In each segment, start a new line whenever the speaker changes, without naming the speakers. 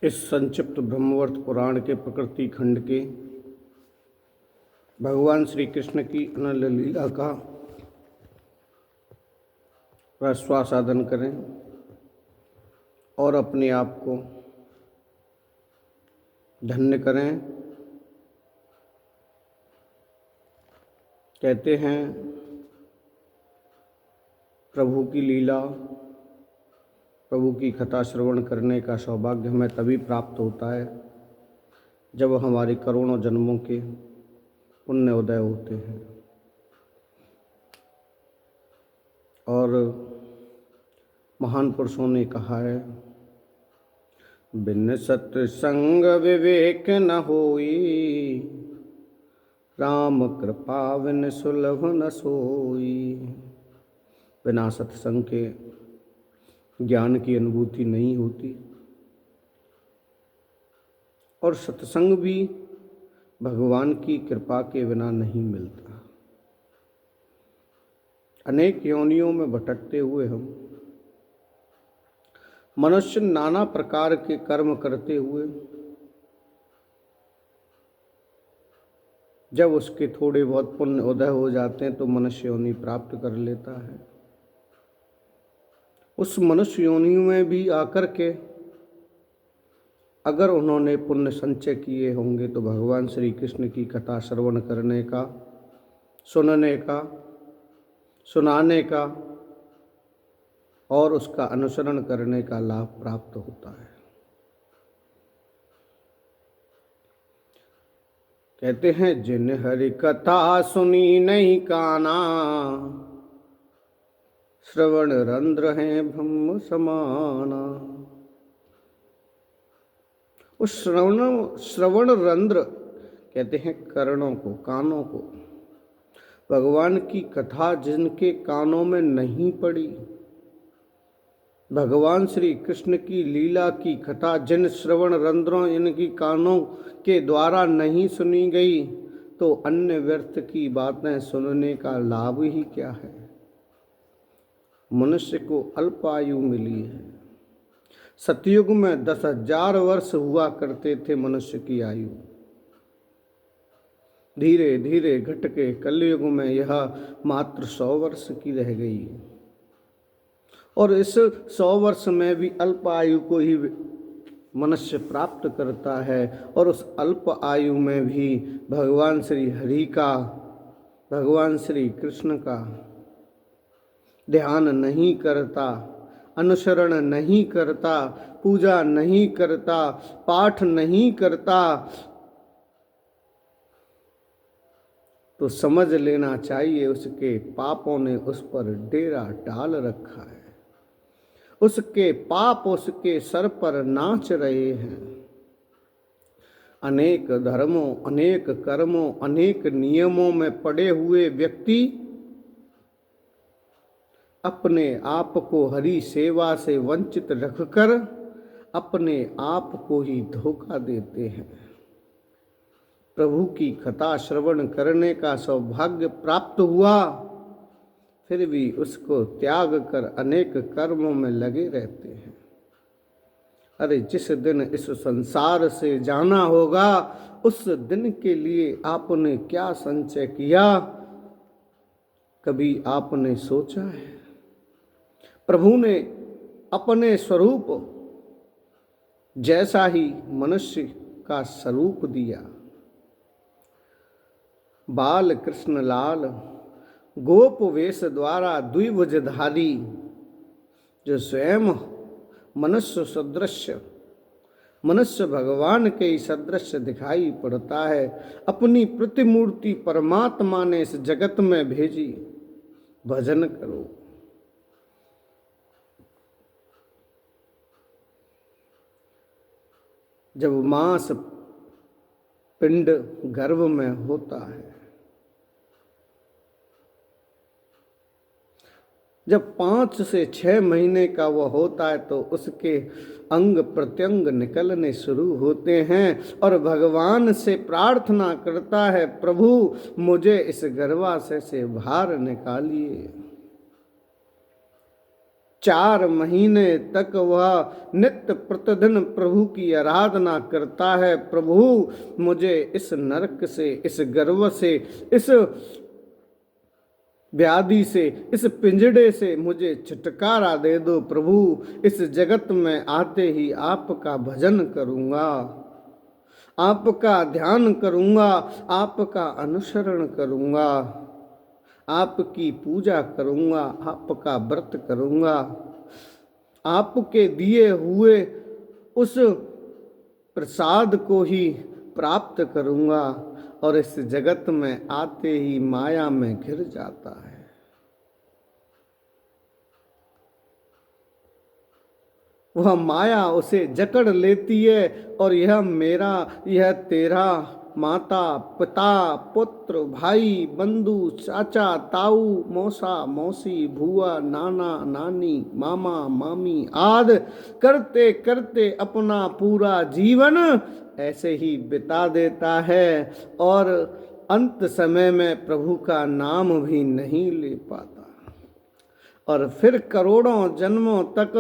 इस संक्षिप्त ब्रह्मवर्त पुराण के प्रकृति खंड के भगवान श्री कृष्ण की अनन्य लीला का रसास्वादन करें और अपने आप को धन्य करें। कहते हैं प्रभु की लीला, प्रभु की कथा श्रवण करने का सौभाग्य हमें तभी प्राप्त होता है जब हमारे करोड़ों जन्मों के पुण्य उदय होते हैं। और महान पुरुषों ने कहा है, बिन सत्संग विवेक न होई, राम कृपा बिन सुलभ न सोई। बिना सत्संग के ज्ञान की अनुभूति नहीं होती और सत्संग भी भगवान की कृपा के बिना नहीं मिलता। अनेक योनियों में भटकते हुए हम मनुष्य नाना प्रकार के कर्म करते हुए जब उसके थोड़े बहुत पुण्य उदय हो जाते हैं तो मनुष्य योनि प्राप्त कर लेता है। उस मनुष्य योनि में भी आकर के अगर उन्होंने पुण्य संचय किए होंगे तो भगवान श्री कृष्ण की कथा श्रवण करने का, सुनने का, सुनाने का और उसका अनुसरण करने का लाभ प्राप्त होता है। कहते हैं, जिन हरि कथा सुनी नहीं काना, श्रवण रंध्र हैं ब्रह्म समाना। उस श्रवण रंध्र कहते हैं कर्णों को, कानों को। भगवान की कथा जिनके कानों में नहीं पड़ी, भगवान श्री कृष्ण की लीला की कथा जिन श्रवण रंध्रों इनकी कानों के द्वारा नहीं सुनी गई, तो अन्य व्यर्थ की बातें सुनने का लाभ ही क्या है। मनुष्य को अल्प आयु मिली है। सतयुग में 10,000 वर्ष हुआ करते थे मनुष्य की आयु, धीरे धीरे घट के कलयुग में यह मात्र 100 वर्ष की रह गई। और इस 100 वर्ष में भी अल्प आयु को ही मनुष्य प्राप्त करता है और उस अल्प आयु में भी भगवान श्री हरि का, भगवान श्री कृष्ण का ध्यान नहीं करता, अनुसरण नहीं करता, पूजा नहीं करता, पाठ नहीं करता, तो समझ लेना चाहिए उसके पापों ने उस पर डेरा डाल रखा है। उसके पाप उसके सर पर नाच रहे हैं। अनेक धर्मों, अनेक कर्मों, अनेक नियमों में पड़े हुए व्यक्ति अपने आप को हरि सेवा से वंचित रखकर अपने आप को ही धोखा देते हैं। प्रभु की कथा श्रवण करने का सौभाग्य प्राप्त हुआ, फिर भी उसको त्याग कर अनेक कर्मों में लगे रहते हैं। अरे जिस दिन इस संसार से जाना होगा, उस दिन के लिए आपने क्या संचय किया, कभी आपने सोचा है? प्रभु ने अपने स्वरूप जैसा ही मनुष्य का स्वरूप दिया। बाल कृष्ण लाल गोप वेश द्वारा द्विभुजधारी, जो स्वयं मनुष्य सदृश, मनुष्य भगवान के ही सदृश दिखाई पड़ता है, अपनी प्रतिमूर्ति परमात्मा ने इस जगत में भेजी। भजन करो। जब मांस पिंड गर्भ में होता है, जब 5 से 6 महीने का वह होता है तो उसके अंग प्रत्यंग निकलने शुरू होते हैं और भगवान से प्रार्थना करता है, प्रभु मुझे इस गर्भाशय से बाहर निकालिए। 4 महीने तक वह नित्य प्रतिदिन प्रभु की आराधना करता है। प्रभु मुझे इस नरक से, इस गर्व से, इस व्याधि से, इस पिंजड़े से मुझे छुटकारा दे दो प्रभु। इस जगत में आते ही आपका भजन करूंगा, आपका ध्यान करूंगा, आपका अनुसरण करूंगा, आपकी पूजा करूंगा, आपका व्रत करूंगा, आपके दिए हुए उस प्रसाद को ही प्राप्त करूंगा। और इस जगत में आते ही माया में घिर जाता है। वह माया उसे जकड़ लेती है और यह मेरा, यह तेरा, माता पिता पुत्र भाई बंधु चाचा ताऊ मौसा मौसी भुआ नाना नानी मामा मामी आदि करते करते अपना पूरा जीवन ऐसे ही बिता देता है और अंत समय में प्रभु का नाम भी नहीं ले पाता। और फिर करोड़ों जन्मों तक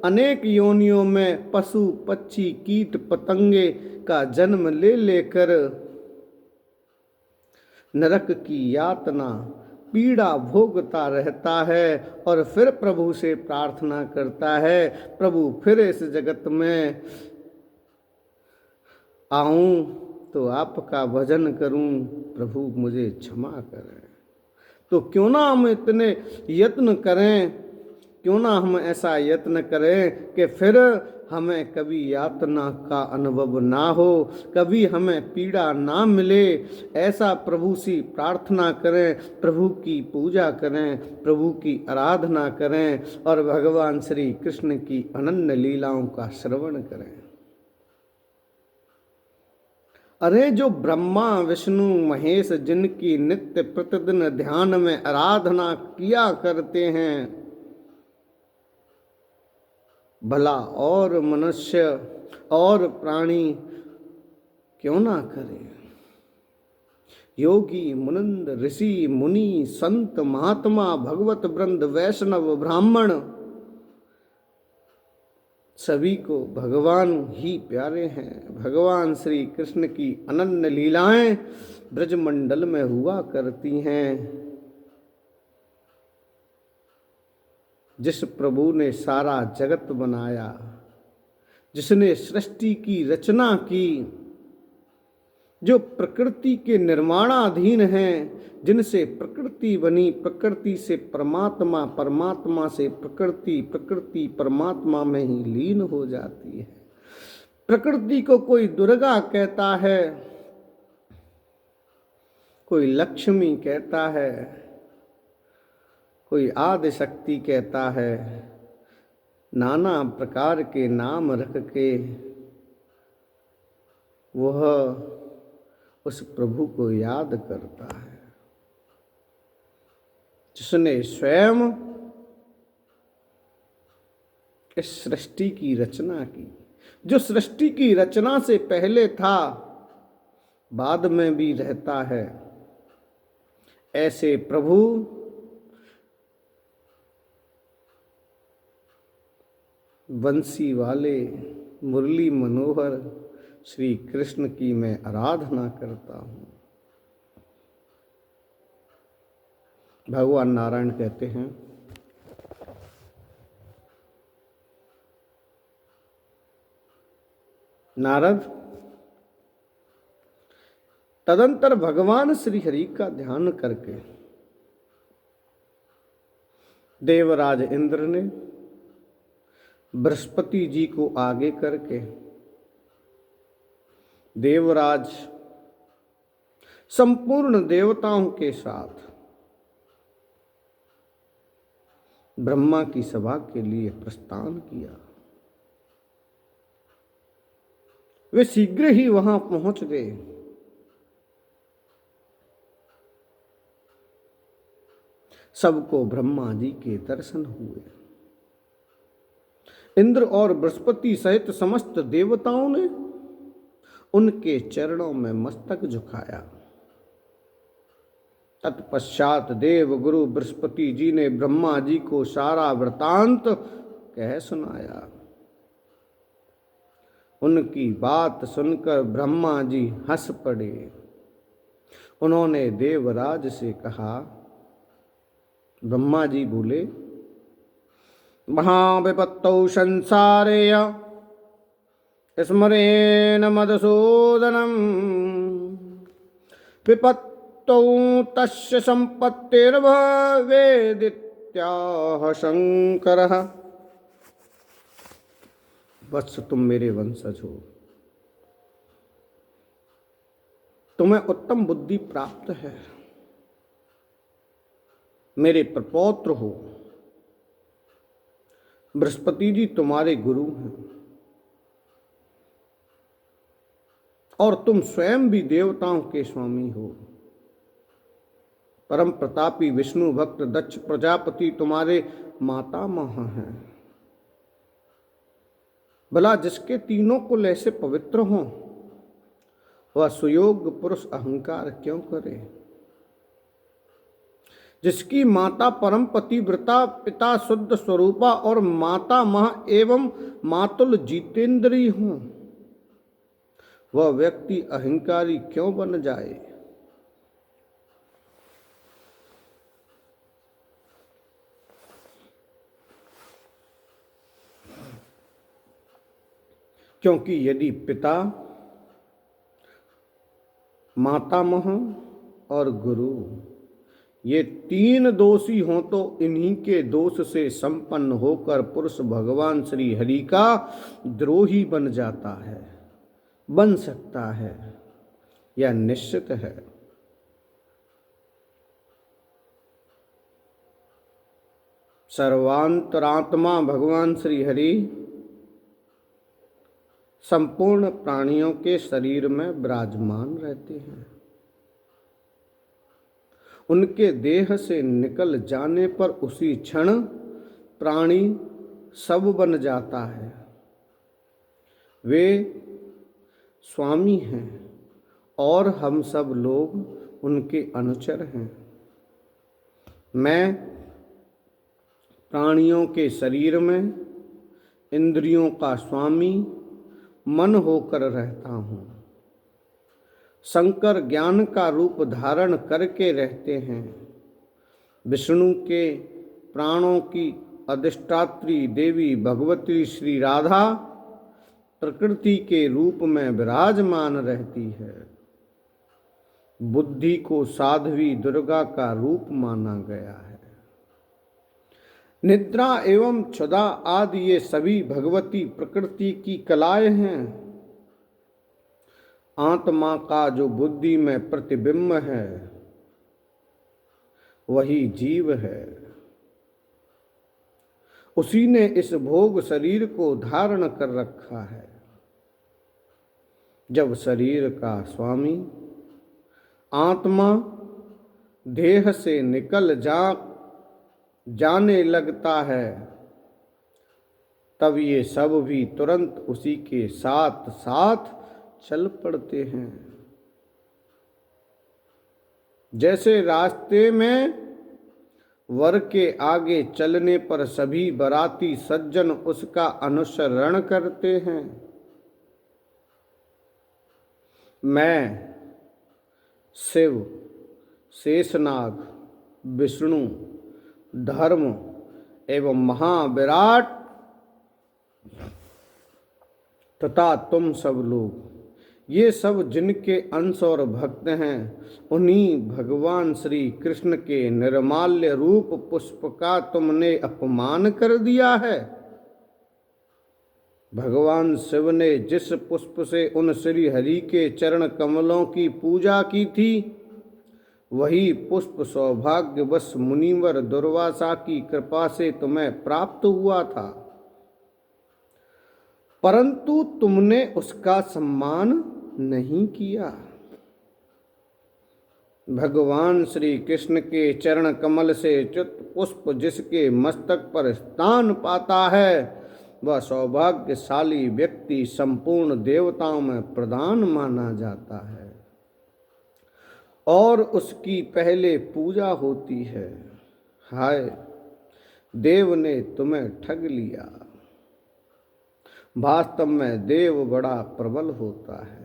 अनेक योनियों में पशु पक्षी कीट पतंगे का जन्म ले लेकर नरक की यातना पीड़ा भोगता रहता है। और फिर प्रभु से प्रार्थना करता है, प्रभु फिर इस जगत में आऊं तो आपका भजन करूं, प्रभु मुझे क्षमा करें। तो क्यों ना हम इतने यत्न करें, क्यों ना हम ऐसा यत्न करें कि फिर हमें कभी यातना का अनुभव ना हो, कभी हमें पीड़ा ना मिले। ऐसा प्रभु से प्रार्थना करें, प्रभु की पूजा करें, प्रभु की आराधना करें और भगवान श्री कृष्ण की अनन्य लीलाओं का श्रवण करें। अरे जो ब्रह्मा विष्णु महेश जिनकी नित्य प्रतिदिन ध्यान में आराधना किया करते हैं, भला और मनुष्य और प्राणी क्यों ना करें। योगी मुनिंद ऋषि मुनि संत महात्मा भगवत वृंद वैष्णव ब्राह्मण सभी को भगवान ही प्यारे हैं। भगवान श्री कृष्ण की अनन्य लीलाएं ब्रजमंडल में हुआ करती हैं। जिस प्रभु ने सारा जगत बनाया, जिसने सृष्टि की रचना की, जो प्रकृति के निर्माणाधीन हैं, जिनसे प्रकृति बनी, प्रकृति से परमात्मा, परमात्मा से प्रकृति, प्रकृति परमात्मा में ही लीन हो जाती है। प्रकृति को कोई दुर्गा कहता है, कोई लक्ष्मी कहता है, कोई आदि शक्ति कहता है। नाना प्रकार के नाम रख के वह उस प्रभु को याद करता है जिसने स्वयं इस सृष्टि की रचना की, जो सृष्टि की रचना से पहले था, बाद में भी रहता है। ऐसे प्रभु बंसी वाले मुरली मनोहर श्री कृष्ण की मैं आराधना करता हूँ। भगवान नारायण कहते हैं, नारद तदंतर भगवान श्री हरि का ध्यान करके देवराज इंद्र ने बृहस्पति जी को आगे करके देवराज संपूर्ण देवताओं के साथ ब्रह्मा की सभा के लिए प्रस्थान किया। वे शीघ्र ही वहां पहुंच गए। सबको ब्रह्मा जी के दर्शन हुए। इंद्र और बृहस्पति सहित समस्त देवताओं ने उनके चरणों में मस्तक झुकाया तत्पश्चात देव गुरु बृहस्पति जी ने ब्रह्मा जी को सारा वृतांत कह सुनाया। उनकी बात सुनकर ब्रह्मा जी हंस पड़े। उन्होंने देवराज से कहा, ब्रह्मा जी बोले, महाविपत्तौ संसारेय स्मरेण मधुसूदनम् विपत्तौ तस्य संपत्तिर्भवेदित्याह शंकरः। वत्स, तुम मेरे वंशज हो, तुम्हें उत्तम बुद्धि प्राप्त है, मेरे प्रपौत्र हो। बृहस्पति जी तुम्हारे गुरु हैं और तुम स्वयं भी देवताओं के स्वामी हो। परम प्रतापी विष्णु भक्त दक्ष प्रजापति तुम्हारे मातामह हैं। भला जिसके तीनों कुल ऐसे पवित्र हों, वह सुयोग्य पुरुष अहंकार क्यों करे? जिसकी माता परम पतिव्रता, पिता शुद्ध स्वरूपा और माता मह एवं मातुल जितेंद्री हों, वह व्यक्ति अहंकारी क्यों बन जाए? क्योंकि यदि पिता, मातामह और गुरु ये तीन दोषी हों तो इन्हीं के दोष से संपन्न होकर पुरुष भगवान श्री हरि का द्रोही बन जाता है, बन सकता है, यह निश्चित है। सर्वांतरात्मा भगवान श्री हरि संपूर्ण प्राणियों के शरीर में विराजमान रहते हैं। उनके देह से निकल जाने पर उसी क्षण प्राणी सब बन जाता है। वे स्वामी हैं और हम सब लोग उनके अनुचर हैं। मैं प्राणियों के शरीर में इंद्रियों का स्वामी मन होकर रहता हूँ। शंकर ज्ञान का रूप धारण करके रहते हैं। विष्णु के प्राणों की अधिष्ठात्री देवी भगवती श्री राधा प्रकृति के रूप में विराजमान रहती है। बुद्धि को साध्वी दुर्गा का रूप माना गया है। निद्रा एवं क्षुधा आदि ये सभी भगवती प्रकृति की कलाएं हैं। आत्मा का जो बुद्धि में प्रतिबिंब है वही जीव है। उसी ने इस भोग शरीर को धारण कर रखा है। जब शरीर का स्वामी आत्मा देह से निकल जाने लगता है, तब ये सब भी तुरंत उसी के साथ साथ चल पड़ते हैं। जैसे रास्ते में वर के आगे चलने पर सभी बाराती सज्जन उसका अनुसरण करते हैं, मैं शिव, शेषनाग, विष्णु, धर्म एवं महाविराट तथा तुम सब लोग, ये सब जिनके अंश और भक्त हैं, उन्हीं भगवान श्री कृष्ण के निर्माल्य रूप पुष्प का तुमने अपमान कर दिया है। भगवान शिव ने जिस पुष्प से उन श्री हरि के चरण कमलों की पूजा की थी, वही पुष्प सौभाग्यवश मुनिवर दुर्वासा की कृपा से तुम्हें प्राप्त हुआ था, परंतु तुमने उसका सम्मान नहीं किया। भगवान श्री कृष्ण के चरण कमल से च्युत पुष्प जिसके मस्तक पर स्थान पाता है, वह सौभाग्यशाली व्यक्ति संपूर्ण देवताओं में प्रधान माना जाता है। और उसकी पहले पूजा होती है। हाय, देव ने तुम्हें ठग लिया। वास्तव में देव बड़ा प्रबल होता है।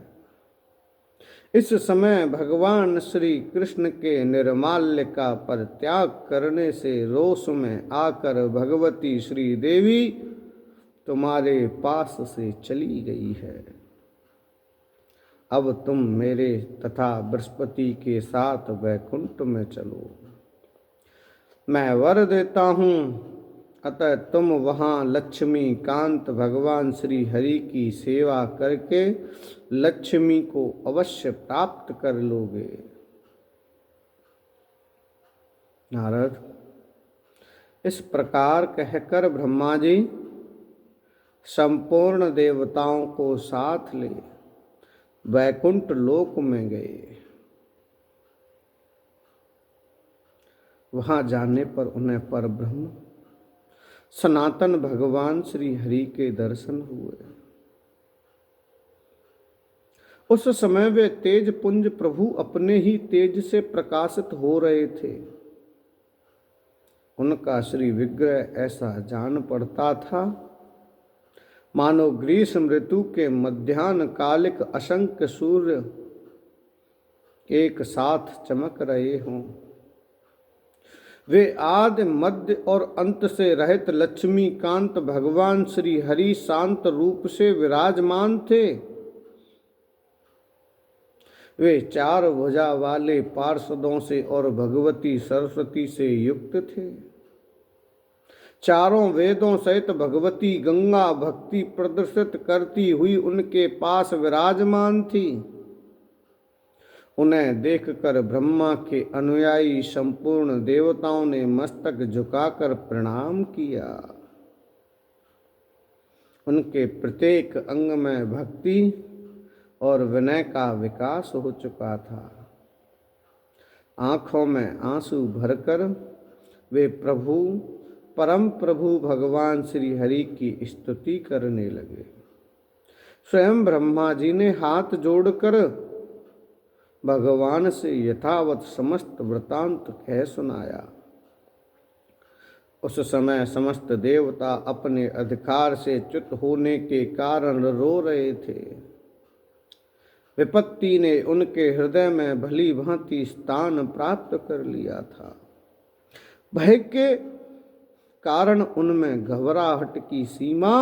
इस समय भगवान श्री कृष्ण के निर्माल्य का परित्याग करने से रोष में आकर भगवती श्री देवी तुम्हारे पास से चली गई है। अब तुम मेरे तथा बृहस्पति के साथ वैकुंठ में चलो। मैं वर देता हूँ, अतः तुम वहाँ लक्ष्मी कांत भगवान श्री हरि की सेवा करके लक्ष्मी को अवश्य प्राप्त कर लोगे। नारद, इस प्रकार कहकर ब्रह्मा जी संपूर्ण देवताओं को साथ ले वैकुंठ लोक में गए। वहां जाने पर उन्हें परब्रह्म सनातन भगवान श्री हरि के दर्शन हुए। उस समय वे तेज पुंज प्रभु अपने ही तेज से प्रकाशित हो रहे थे। उनका श्री विग्रह ऐसा जान पड़ता था मानो ग्रीष्म ऋतु के मध्याह्न कालिक असंख्य सूर्य एक साथ चमक रहे हों। वे आदि मध्य और अंत से रहित लक्ष्मी कांत भगवान श्री हरि शांत रूप से विराजमान थे। वे चार भुजा वाले पार्षदों से और भगवती सरस्वती से युक्त थे। चारों वेदों सहित भगवती गंगा भक्ति प्रदर्शित करती हुई उनके पास विराजमान थी। उन्हें देखकर ब्रह्मा के अनुयायी संपूर्ण देवताओं ने मस्तक झुकाकर प्रणाम किया। उनके प्रत्येक अंग में भक्ति और विनय का विकास हो चुका था। आंखों में आंसू भरकर वे प्रभु परम प्रभु भगवान श्री हरि की स्तुति करने लगे। स्वयं ब्रह्मा जी ने हाथ जोड़कर भगवान से यथावत समस्त वृतांत कह सुनाया। उस समय समस्त देवता अपने अधिकार से च्युत होने के कारण रो रहे थे। विपत्ति ने उनके हृदय में भली भांति स्थान प्राप्त कर लिया था। भय के कारण उनमें घबराहट की सीमा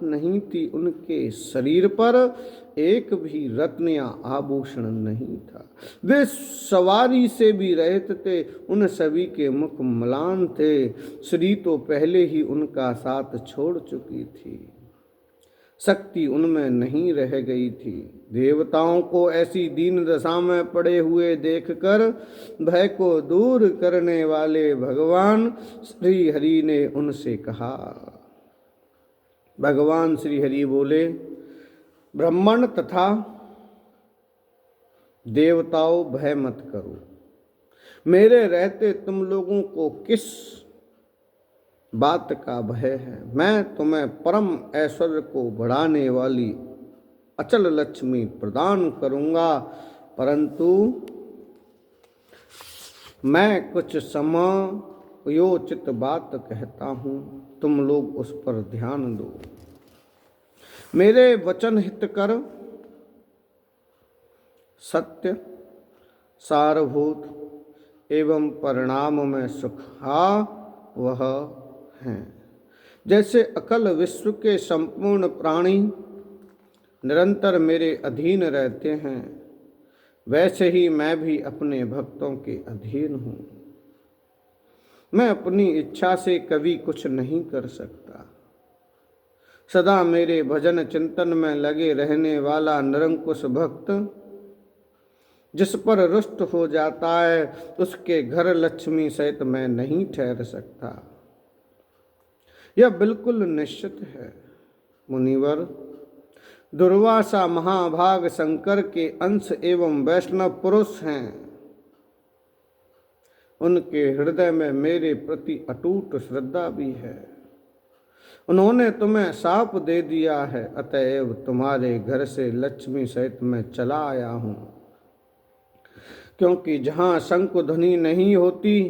नहीं थी। उनके शरीर पर एक भी रत्न या आभूषण नहीं था। वे सवारी से भी रहित थे। उन सभी के मुख म्लान थे। श्री तो पहले ही उनका साथ छोड़ चुकी थी। शक्ति उनमें नहीं रह गई थी। देवताओं को ऐसी दीन दशा में पड़े हुए देखकर भय को दूर करने वाले भगवान श्री हरि ने उनसे कहा। भगवान श्री हरि बोले, ब्राह्मण तथा देवताओं, भय मत करो। मेरे रहते तुम लोगों को किस बात का भय है। मैं तुम्हें परम ऐश्वर्य को बढ़ाने वाली अचल लक्ष्मी प्रदान करूंगा, परंतु मैं कुछ समयोचित बात कहता हूं, तुम लोग उस पर ध्यान दो। मेरे वचन हित कर सत्य, सारभूत एवं परिणाम में सुख वह हैं। जैसे अकल विश्व के संपूर्ण प्राणी निरंतर मेरे अधीन रहते हैं, वैसे ही मैं भी अपने भक्तों के अधीन हूँ। मैं अपनी इच्छा से कभी कुछ नहीं कर सकता। सदा मेरे भजन चिंतन में लगे रहने वाला निरंकुश भक्त जिस पर रुष्ट हो जाता है, उसके घर लक्ष्मी सहित मैं नहीं ठहर सकता। यह बिल्कुल निश्चित है। मुनिवर, दुर्वासा महाभाग शंकर के अंश एवं वैष्णव पुरुष हैं। उनके हृदय में मेरे प्रति अटूट श्रद्धा भी है। उन्होंने तुम्हें शाप दे दिया है, अतएव तुम्हारे घर से लक्ष्मी सहित मैं चला आया हूँ। क्योंकि जहाँ शंख ध्वनि नहीं होती,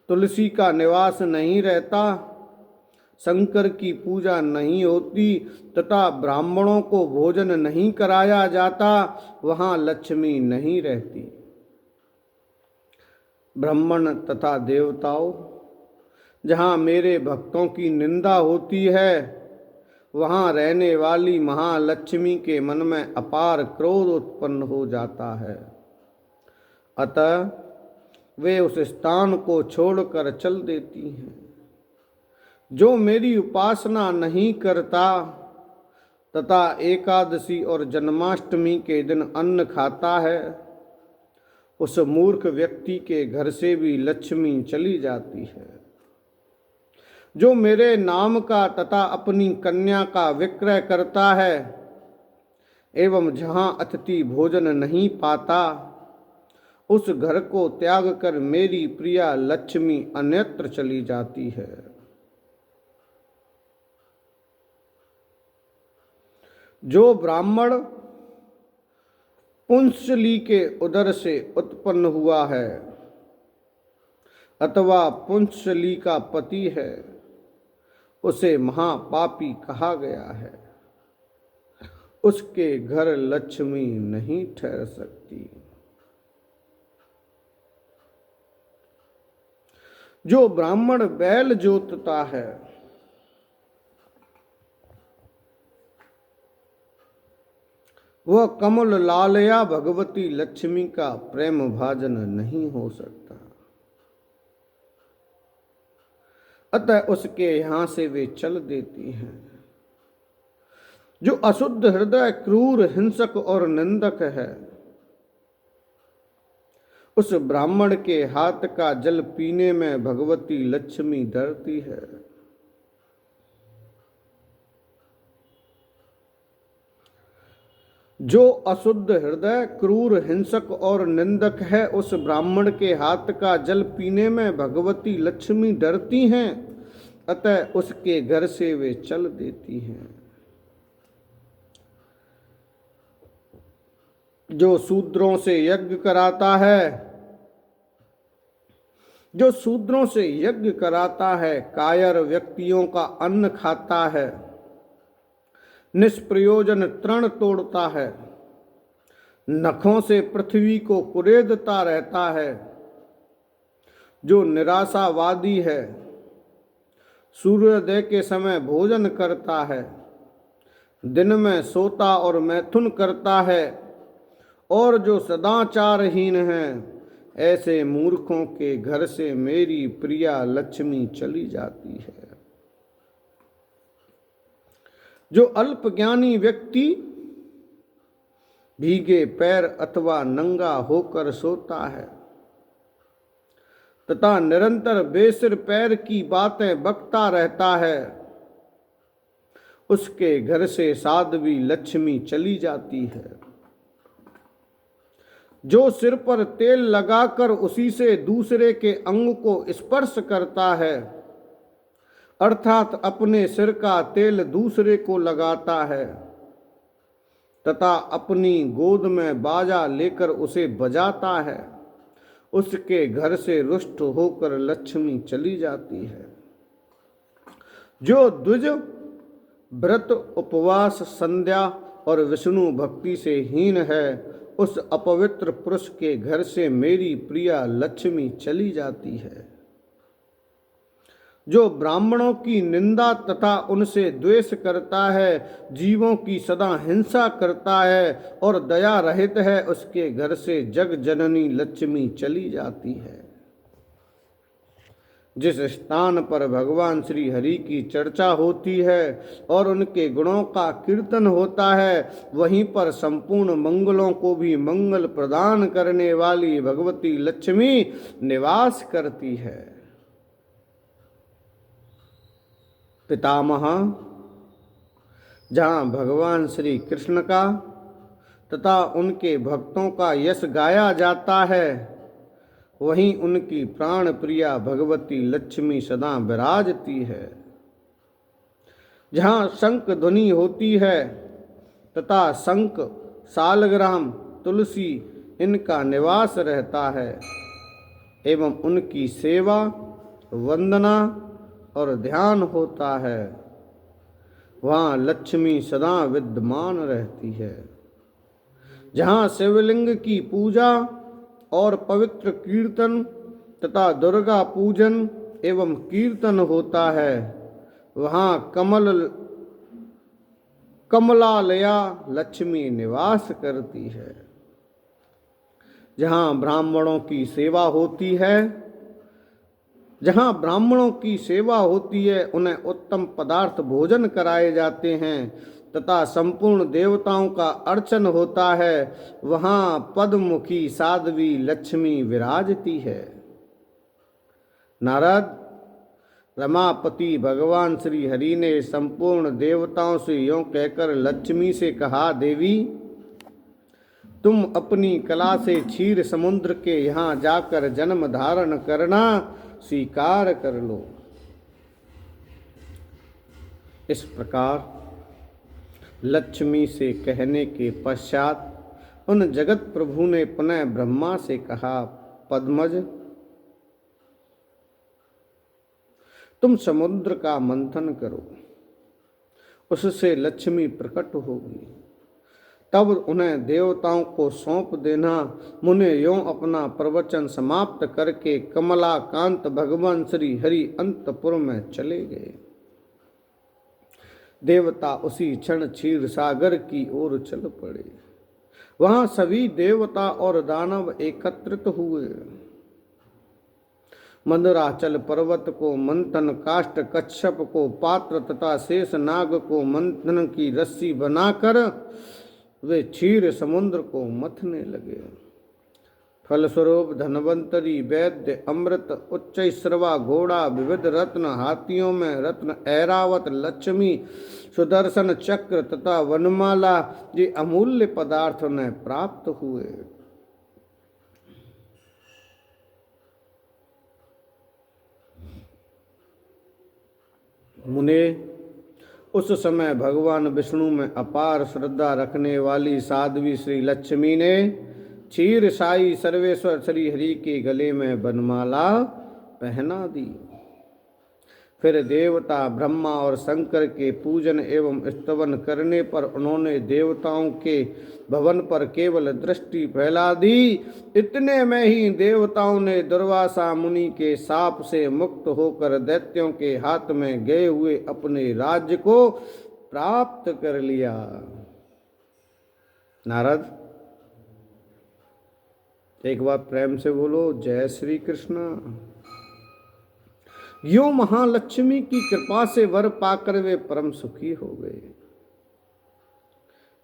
तुलसी का निवास नहीं रहता, शंकर की पूजा नहीं होती तथा ब्राह्मणों को भोजन नहीं कराया जाता, वहाँ लक्ष्मी नहीं रहती। ब्राह्मण तथा देवताओं, जहाँ मेरे भक्तों की निंदा होती है, वहाँ रहने वाली महालक्ष्मी के मन में अपार क्रोध उत्पन्न हो जाता है। अतः वे उस स्थान को छोड़कर चल देती हैं। जो मेरी उपासना नहीं करता तथा एकादशी और जन्माष्टमी के दिन अन्न खाता है, उस मूर्ख व्यक्ति के घर से भी लक्ष्मी चली जाती है। जो मेरे नाम का तथा अपनी कन्या का विक्रय करता है एवं जहाँ अतिथि भोजन नहीं पाता, उस घर को त्याग कर मेरी प्रिया लक्ष्मी अन्यत्र चली जाती है। जो ब्राह्मण पुंसली के उदर से उत्पन्न हुआ है अथवा पुंसली का पति है, उसे महापापी कहा गया है। उसके घर लक्ष्मी नहीं ठहर सकती। जो ब्राह्मण बैल जोतता है, वह कमल लाल या भगवती लक्ष्मी का प्रेम भाजन नहीं हो सकता। अतः उसके यहां से वे चल देती हैं। जो अशुद्ध हृदय, क्रूर, हिंसक और निंदक है, उस ब्राह्मण के हाथ का जल पीने में भगवती लक्ष्मी डरती है। जो अशुद्ध हृदय, क्रूर, हिंसक और निंदक है, उस ब्राह्मण के हाथ का जल पीने में भगवती लक्ष्मी डरती हैं, अतः उसके घर से वे चल देती हैं। जो शूद्रों से यज्ञ कराता है, जो शूद्रों से यज्ञ कराता है, कायर व्यक्तियों का अन्न खाता है, निष्प्रयोजन तृण तोड़ता है, नखों से पृथ्वी को कुरेदता रहता है, जो निराशावादी है, सूर्योदय के समय भोजन करता है, दिन में सोता और मैथुन करता है, और जो सदाचारहीन है, ऐसे मूर्खों के घर से मेरी प्रिया लक्ष्मी चली जाती है। जो अल्पज्ञानी व्यक्ति भीगे पैर अथवा नंगा होकर सोता है तथा निरंतर बेसिर पैर की बातें बकता रहता है, उसके घर से साध्वी लक्ष्मी चली जाती है। जो सिर पर तेल लगाकर उसी से दूसरे के अंग को स्पर्श करता है, अर्थात अपने सिर का तेल दूसरे को लगाता है तथा अपनी गोद में बाजा लेकर उसे बजाता है, उसके घर से रुष्ट होकर लक्ष्मी चली जाती है। जो द्विज, व्रत, उपवास, संध्या और विष्णु भक्ति से हीन है, उस अपवित्र पुरुष के घर से मेरी प्रिया लक्ष्मी चली जाती है। जो ब्राह्मणों की निंदा तथा उनसे द्वेष करता है, जीवों की सदा हिंसा करता है और दया रहित है, उसके घर से जग जननी लक्ष्मी चली जाती है। जिस स्थान पर भगवान श्री हरि की चर्चा होती है और उनके गुणों का कीर्तन होता है, वहीं पर संपूर्ण मंगलों को भी मंगल प्रदान करने वाली भगवती लक्ष्मी निवास करती है। पितामह, जहाँ भगवान श्री कृष्ण का तथा उनके भक्तों का यश गाया जाता है, वहीं उनकी प्राण प्रिया भगवती लक्ष्मी सदा विराजती है। जहाँ शंख ध्वनि होती है तथा शंख, सालग्राम, तुलसी, इनका निवास रहता है एवं उनकी सेवा, वंदना और ध्यान होता है, वहाँ लक्ष्मी सदा विद्यमान रहती है। जहाँ शिवलिंग की पूजा और पवित्र कीर्तन तथा दुर्गा पूजन एवं कीर्तन होता है, वहाँ कमलालया लक्ष्मी निवास करती है। जहाँ ब्राह्मणों की सेवा होती है, जहाँ ब्राह्मणों की सेवा होती है, उन्हें उत्तम पदार्थ भोजन कराए जाते हैं तथा संपूर्ण देवताओं का अर्चन होता है, वहाँ पद्ममुखी साध्वी लक्ष्मी विराजती है। नारद, रमापति भगवान श्री हरि ने संपूर्ण देवताओं से यों कहकर लक्ष्मी से कहा, देवी तुम अपनी कला से क्षीर समुद्र के यहाँ जाकर जन्म धारण करना स्वीकार कर लो। इस प्रकार लक्ष्मी से कहने के पश्चात उन जगत प्रभु ने पुनः ब्रह्मा से कहा, पद्मज, तुम समुद्र का मंथन करो, उससे लक्ष्मी प्रकट होगी। तब उन्हें देवताओं को सौंप देना। मुने यों अपना प्रवचन समाप्त करके कमलाकांत भगवान श्री हरि अंतपुर में चले गए। देवता उसी क्षण क्षीर सागर की ओर चल पड़े। वहां सभी देवता और दानव एकत्रित हुए। मंदराचल पर्वत को मंथन, काष्ठ कच्छप को पात्र तथा शेष नाग को मंथन की रस्सी बनाकर वे क्षीर समुद्र को मथने लगे। फलस्वरूप धनवंतरी, वैद्य, अमृत, उच्च श्रवा, घोड़ा, विविध रत्न, हाथियों में रत्न, ऐरावत, लक्ष्मी, सुदर्शन चक्र तथा वनमाला, ये अमूल्य पदार्थ उन्हें प्राप्त हुए। मुने, उस समय भगवान विष्णु में अपार श्रद्धा रखने वाली साध्वी श्री लक्ष्मी ने क्षीर साई सर्वेश्वर श्री हरि के गले में वनमाला पहना दी। फिर देवता ब्रह्मा और शंकर के पूजन एवं स्तवन करने पर उन्होंने देवताओं के भवन पर केवल दृष्टि फैला दी। इतने में ही देवताओं ने दुर्वासा मुनि के शाप से मुक्त होकर दैत्यों के हाथ में गए हुए अपने राज्य को प्राप्त कर लिया। नारद, एक बार प्रेम से बोलो, जय श्री कृष्ण। यो महालक्ष्मी की कृपा से वर पाकर वे परम सुखी हो गए।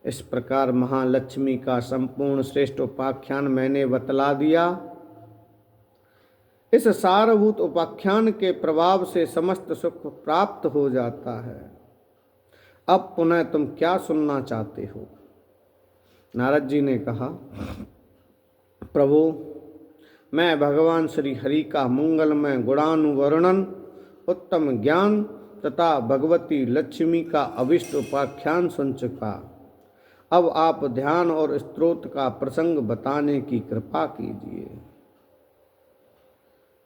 इस प्रकार महालक्ष्मी का संपूर्ण श्रेष्ठ उपाख्यान मैंने बतला दिया। इस सारभूत उपाख्यान के प्रभाव से समस्त सुख प्राप्त हो जाता है। अब पुनः तुम क्या सुनना चाहते हो? नारद जी ने कहा, प्रभु, मैं भगवान श्री हरि का मंगलमय गुणानुवर्णन, उत्तम ज्ञान तथा भगवती लक्ष्मी का अभिष्ट उपाख्यान सुन चुका। अब आप ध्यान और स्तोत्र का प्रसंग बताने की कृपा कीजिए।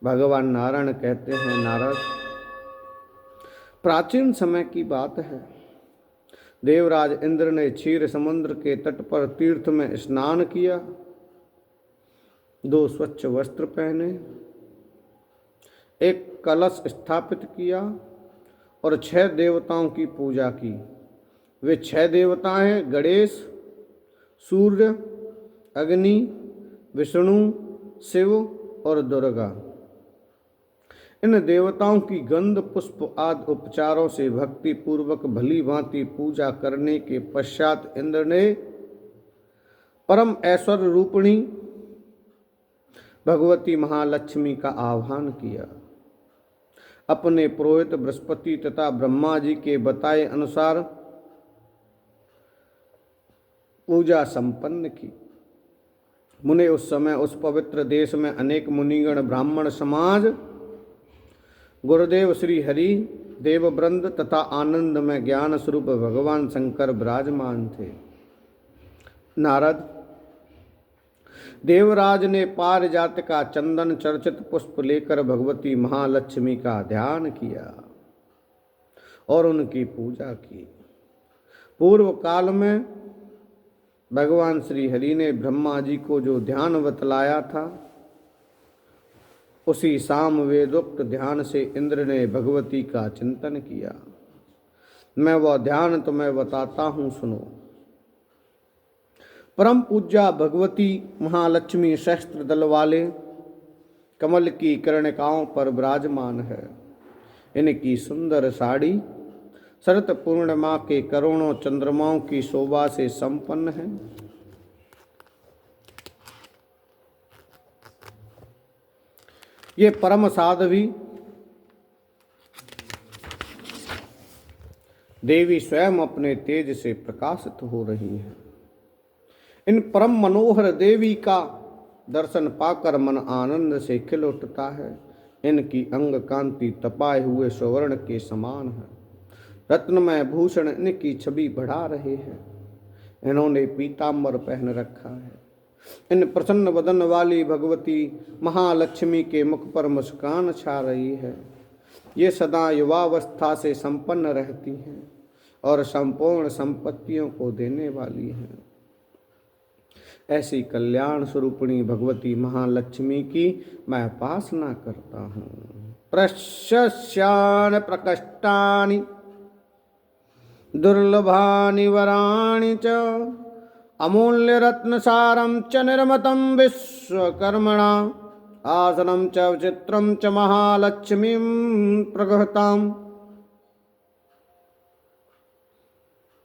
भगवान नारायण कहते हैं, नारद, प्राचीन समय की बात है। देवराज इंद्र ने क्षीर समुद्र के तट पर तीर्थ में स्नान किया, 2 स्वच्छ वस्त्र पहने, एक कलश स्थापित किया और 6 देवताओं की पूजा की। वे 6 देवता हैं, गणेश, सूर्य, अग्नि, विष्णु, शिव और दुर्गा। इन देवताओं की गंध, पुष्प आदि उपचारों से भक्ति पूर्वक भली भांति पूजा करने के पश्चात इंद्र ने परम ऐश्वर्य रूपिणी भगवती महालक्ष्मी का आह्वान किया। अपने पुरोहित बृहस्पति तथा ब्रह्मा जी के बताए अनुसार पूजा संपन्न की। मुने, उस समय उस पवित्र देश में अनेक मुनिगण, ब्राह्मण समाज, गुरुदेव श्री हरि, देववृंद तथा आनंद में ज्ञान स्वरूप भगवान शंकर विराजमान थे। नारद, देवराज ने पारिजात का चंदन चर्चित पुष्प लेकर भगवती महालक्ष्मी का ध्यान किया और उनकी पूजा की। पूर्व काल में भगवान श्री हरि ने ब्रह्मा जी को जो ध्यान बतलाया था, उसी साम वेदोक्त ध्यान से इंद्र ने भगवती का चिंतन किया। मैं वह ध्यान तुम्हें बताता हूं, सुनो। परम पूज्या भगवती महालक्ष्मी सहस्त्र दल वाले कमल की कर्णिकाओं पर विराजमान है। इनकी सुंदर साड़ी शरत पूर्णिमा के करोड़ों चंद्रमाओं की शोभा से संपन्न है। ये परम साध्वी देवी स्वयं अपने तेज से प्रकाशित हो रही है। इन परम मनोहर देवी का दर्शन पाकर मन आनंद से खिल उठता है। इनकी अंग कांति तपाए हुए स्वर्ण के समान है। रत्नमय भूषण इनकी छवि बढ़ा रहे हैं। इन्होंने पीताम्बर पहन रखा है। इन प्रसन्न वदन वाली भगवती महालक्ष्मी के मुख पर मुस्कान छा रही है। ये सदा युवावस्था से संपन्न रहती हैं और संपूर्ण संपत्तियों को देने वाली हैं। ऐसी कल्याण स्वरूपिणी भगवती महालक्ष्मी की मैं उपासना करता हूँ। प्रशस्यानि प्रकष्टानि दुर्लभानि वराणि च अमूल्य रत्नसारं च निर्मतं विश्वकर्मणा आसनं च विचित्रं च महालक्ष्मीं प्रगहताम्।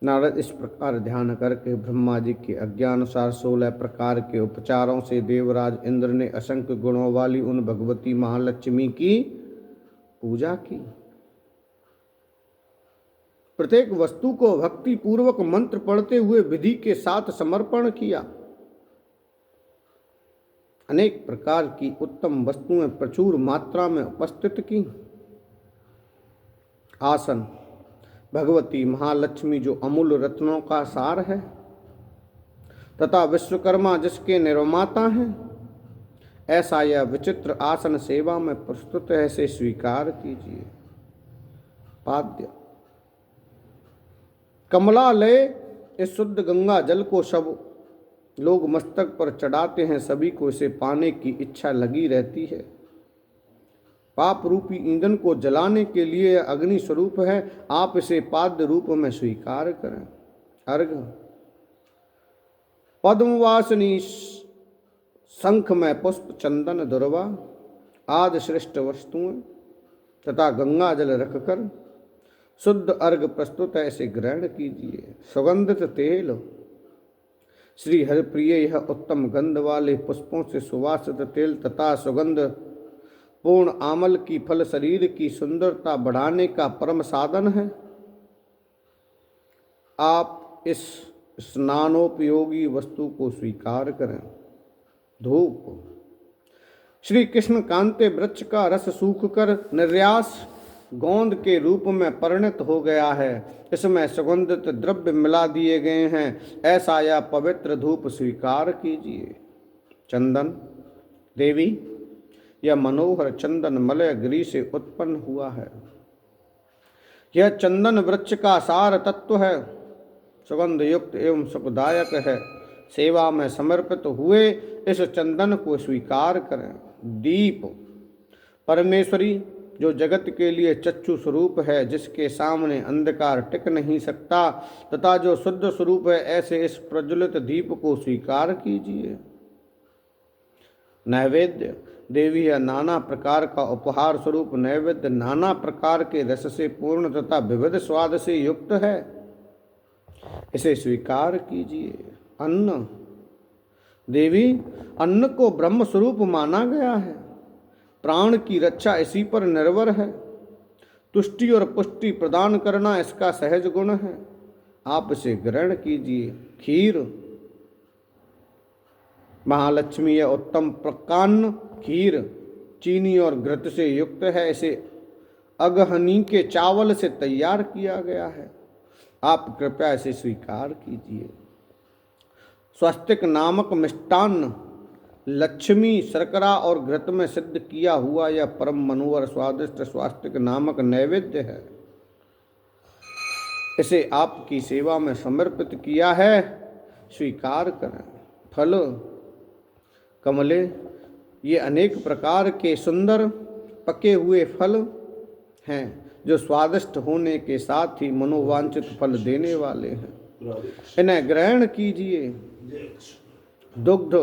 नारद इस प्रकार ध्यान करके ब्रह्मा जी के आज्ञानुसार 16 प्रकार के उपचारों से देवराज इंद्र ने असंख्य गुणों वाली उन भगवती महालक्ष्मी की पूजा की। प्रत्येक वस्तु को भक्ति पूर्वक मंत्र पढ़ते हुए विधि के साथ समर्पण किया। अनेक प्रकार की उत्तम वस्तुएं प्रचुर मात्रा में उपस्थित की। आसन भगवती महालक्ष्मी जो अमूल्य रत्नों का सार है तथा विश्वकर्मा जिसके निर्माता हैं, ऐसा यह विचित्र आसन सेवा में प्रस्तुत है, से स्वीकार कीजिए। पाद्य कमलालय इस शुद्ध गंगा जल को सब लोग मस्तक पर चढ़ाते हैं। सभी को इसे पाने की इच्छा लगी रहती है। पाप रूपी ईंधन को जलाने के लिए अग्नि स्वरूप है। आप इसे पाद्य रूप में स्वीकार करें। अर्घ पद्मवासिनी शंख में पुष्प चंदन दुर्वा आदि श्रेष्ठ वस्तुएं तथा गंगा जल रखकर शुद्ध अर्घ प्रस्तुत है, इसे ग्रहण कीजिए। सुगंधित तेल श्री हरिप्रिय यह उत्तम गंध वाले पुष्पों से सुवासित तेल तथा सुगंध पूर्ण आमल की फल शरीर की सुंदरता बढ़ाने का परम साधन है। आप इस स्नानोपयोगी वस्तु को स्वीकार करें। धूप श्री कृष्ण कांते वृक्ष का रस सूख कर निर्यास गोंद के रूप में परिणत हो गया है। इसमें सुगंधित द्रव्य मिला दिए गए हैं। ऐसा यह पवित्र धूप स्वीकार कीजिए। चंदन देवी यह मनोहर चंदन मलय गिरी से उत्पन्न हुआ है। यह चंदन वृक्ष का सार तत्व है। सुगंध युक्त एवं सुखदायक है। सेवा में समर्पित हुए इस चंदन को स्वीकार करें। दीप परमेश्वरी जो जगत के लिए चक्षु स्वरूप है, जिसके सामने अंधकार टिक नहीं सकता तथा जो शुद्ध स्वरूप है, ऐसे इस प्रज्वलित दीप को स्वीकार कीजिए। नैवेद्य देवी यह नाना प्रकार का उपहार स्वरूप नैवेद्य नाना प्रकार के रस से पूर्ण तथा विविध स्वाद से युक्त है, इसे स्वीकार कीजिए। अन्न देवी अन्न को ब्रह्म स्वरूप माना गया है। प्राण की रक्षा इसी पर निर्भर है। तुष्टि और पुष्टि प्रदान करना इसका सहज गुण है। आप इसे ग्रहण कीजिए। खीर महालक्ष्मी यह उत्तम प्रकान्न खीर चीनी और घृत से युक्त है। इसे अगहनी के चावल से तैयार किया गया है। आप कृपया इसे स्वीकार कीजिए। स्वस्तिक नामक मिष्टान्न लक्ष्मी शर्करा और घृत में सिद्ध किया हुआ यह परम मनोहर स्वादिष्ट स्वास्तिक नामक नैवेद्य है। इसे आपकी सेवा में समर्पित किया है, स्वीकार करें। फल कमले, ये अनेक प्रकार के सुंदर पके हुए फल हैं जो स्वादिष्ट होने के साथ ही मनोवांछित फल देने वाले हैं। इन्हें ग्रहण कीजिए। दुग्ध,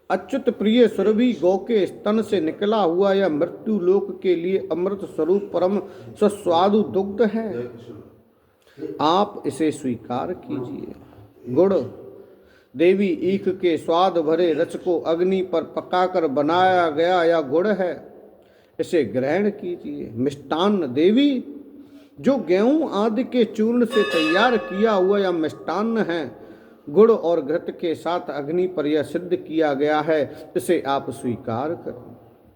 अच्युत प्रिय सुरभि गौ के स्तन से निकला हुआ यह मृत्यु लोक के लिए अमृत स्वरूप परम सुस्वादु दुग्ध है, आप इसे स्वीकार कीजिए। गुड़, देवी ईख के स्वाद भरे रस को अग्नि पर पकाकर बनाया गया यह गुड़ है, इसे ग्रहण कीजिए। मिष्टान्न, देवी जो गेहूं आदि के चूर्ण से तैयार किया हुआ यह मिष्टान्न है, गुड़ और घृत के साथ अग्नि पर यह सिद्ध किया गया है, इसे आप स्वीकार करें।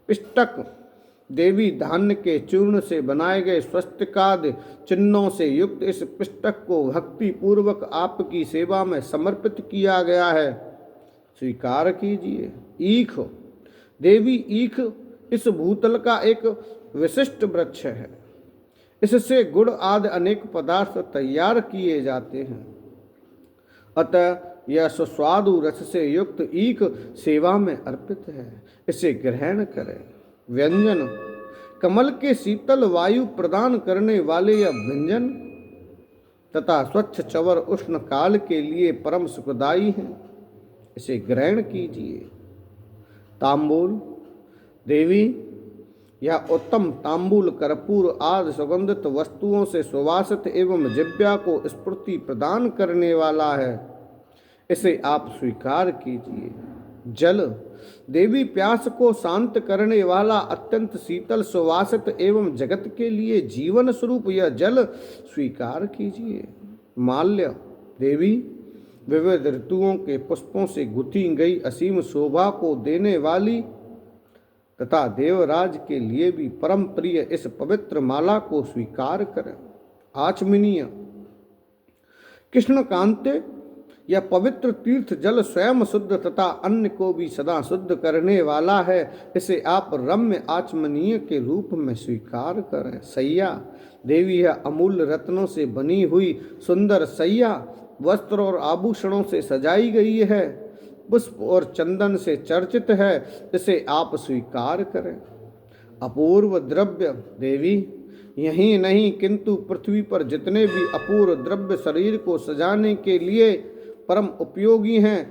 पिष्टक, देवी धान्य के चूर्ण से बनाए गए स्वस्तिकादि चिन्हों से युक्त इस पिष्टक को भक्ति पूर्वक आपकी सेवा में समर्पित किया गया है, स्वीकार कीजिए। ईख, देवी ईख इस भूतल का एक विशिष्ट वृक्ष है, इससे गुड़ आदि अनेक पदार्थ तैयार किए जाते हैं, अतः यह सुस्वादु रस से युक्त ईख सेवा में अर्पित है, इसे ग्रहण करें। व्यंजन, कमल के शीतल वायु प्रदान करने वाले यह व्यंजन तथा स्वच्छ चवर उष्ण काल के लिए परम सुखदायी है, इसे ग्रहण कीजिए। तांबूल, देवी यह उत्तम तांबूल कर्पूर आदि सुगंधित वस्तुओं से सुवासित एवं जिह्वा को स्फूर्ति प्रदान करने वाला है, इसे आप स्वीकार कीजिए। जल, देवी प्यास को शांत करने वाला अत्यंत शीतल सुवासित एवं जगत के लिए जीवन स्वरूप यह जल स्वीकार कीजिए। माल्य, देवी विविध ऋतुओं के पुष्पों से गुथी गई असीम शोभा को देने वाली तथा देवराज के लिए भी परम प्रिय इस पवित्र माला को स्वीकार करें। आचमनीय, कृष्ण कांते, यह पवित्र तीर्थ जल स्वयं शुद्ध तथा अन्य को भी सदा शुद्ध करने वाला है, इसे आप रम्य आचमनीय के रूप में स्वीकार करें। सैया, देवी यह अमूल्य रत्नों से बनी हुई सुंदर सैया वस्त्र और आभूषणों से सजाई गई है, पुष्प और चंदन से चर्चित है, इसे आप स्वीकार करें। अपूर्व द्रव्य, देवी यही नहीं किंतु पृथ्वी पर जितने भी अपूर्व द्रव्य शरीर को सजाने के लिए परम उपयोगी हैं